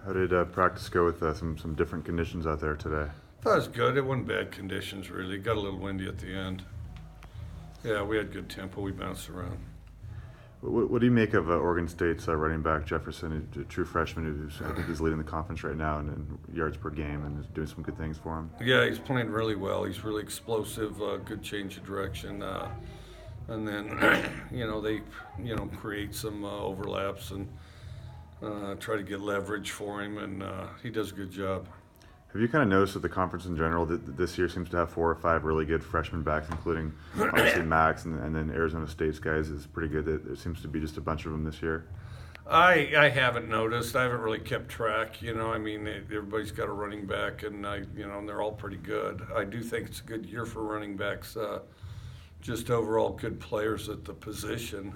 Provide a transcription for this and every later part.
How did practice go with some different conditions out there today? That was good. It wasn't bad conditions, really. Got a little windy at the end. Yeah, we had good tempo. We bounced around. What do you make of Oregon State's running back Jefferson, a true freshman who's I think he's leading the conference right now in yards per game and is doing some good things for him? Yeah, he's playing really well. He's really explosive, good change of direction. And then, they, create some overlaps and try to get leverage for him, and he does a good job. Have you kind of noticed that the conference in general that this year seems to have 4 or 5 really good freshman backs, including obviously Max and then Arizona State's guys is pretty good. There seems to be just a bunch of them this year. I haven't noticed. I haven't really kept track. Everybody's got a running back, and and they're all pretty good. I do think it's a good year for running backs. Just overall good players at the position.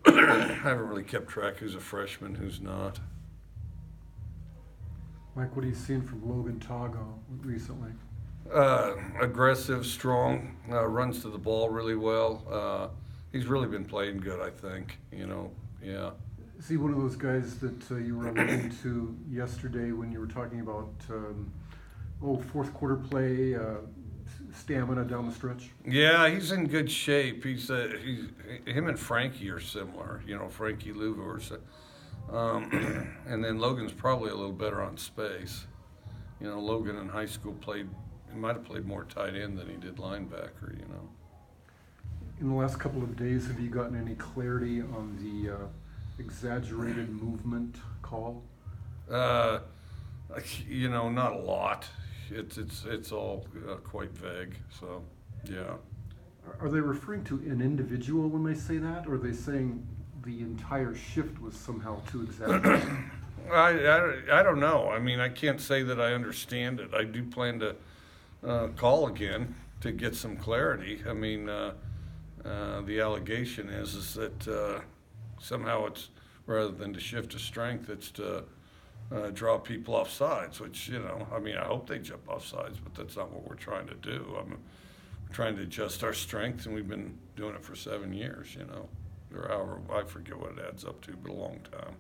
I haven't really kept track who's a freshman, who's not. Mike, what have you seen from Logan Tago recently? Aggressive, strong, runs to the ball really well. He's really been playing good, I think. Yeah. Is he one of those guys that you were alluding to yesterday when you were talking about fourth quarter play, stamina down the stretch? Yeah, he's in good shape. Him and Frankie are similar. Frankie Louver's. And then Logan's probably a little better on space. Logan in high school might have played more tight end than he did linebacker. In the last couple of days, have you gotten any clarity on the exaggerated movement call? Not a lot. It's all quite vague. So, yeah. Are they referring to an individual when they say that, or are they saying the entire shift was somehow too exaggerated? I don't know. I can't say that I understand it. I do plan to call again to get some clarity. The allegation is that somehow it's, rather than to shift to strength, it's to draw people off sides, which, I hope they jump off sides, but that's not what we're trying to do. We're trying to adjust our strength, and we've been doing it for 7 years, or however, I forget what it adds up to, but a long time.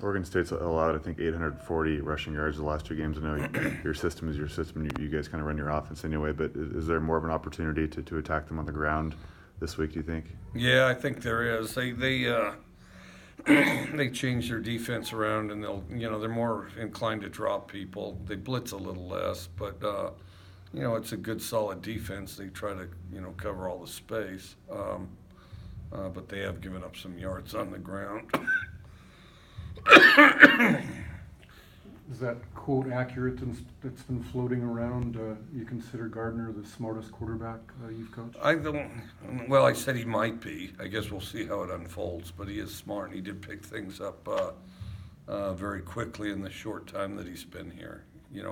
Oregon State's allowed, I think, 840 rushing yards the last 2 games. I know your system is your system. You guys kind of run your offense anyway, but is there more of an opportunity to attack them on the ground this week, do you think? Yeah, I think there is. They they change their defense around, and they're more inclined to drop people. They blitz a little less, but it's a good solid defense. They try to cover all the space, but they have given up some yards on the ground. Is that quote accurate that's been floating around? You consider Gardner the smartest quarterback you've coached? I said he might be. I guess we'll see how it unfolds, but he is smart, and he did pick things up very quickly in the short time that he's been here.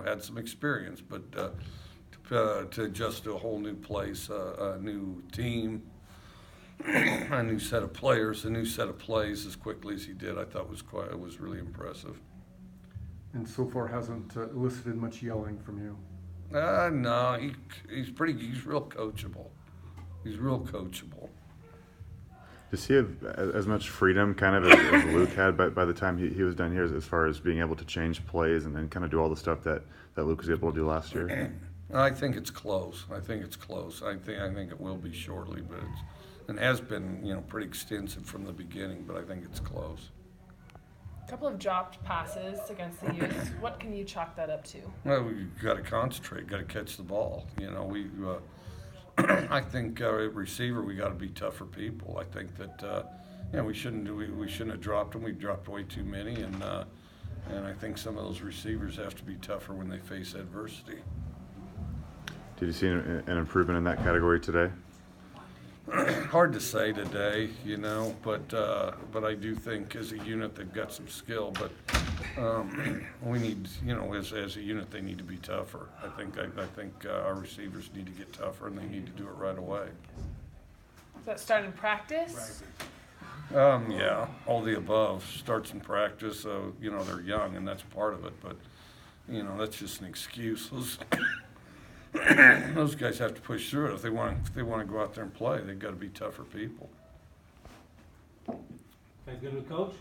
Had some experience, but to adjust to a whole new place, a new team, a new set of players, a new set of plays as quickly as he did, I thought was really impressive. And so far hasn't elicited much yelling from you? No, he's real coachable. He's real coachable. Does he have as much freedom kind of as Luke had by the time he was done here as far as being able to change plays and then kind of do all the stuff that Luke was able to do last year? I think it's close. I think it will be shortly, but it has been pretty extensive from the beginning, but I think it's close. A couple of dropped passes against the Utes. What can you chalk that up to? Well, we've got to concentrate, got to catch the ball. I think at receiver we got to be tougher people. I think that we shouldn't have dropped them. We've dropped way too many, and I think some of those receivers have to be tougher when they face adversity. Did you see an improvement in that category today? Hard to say today, but I do think as a unit they've got some skill, but we need, as a unit they need to be tougher. I think our receivers need to get tougher, and they need to do it right away. Does that start in practice? Yeah, all the above starts in practice. So they're young, and that's part of it, but that's just an excuse. Those guys have to push through it if they want to go out there and play. They've got to be tougher people. Guys good with coach?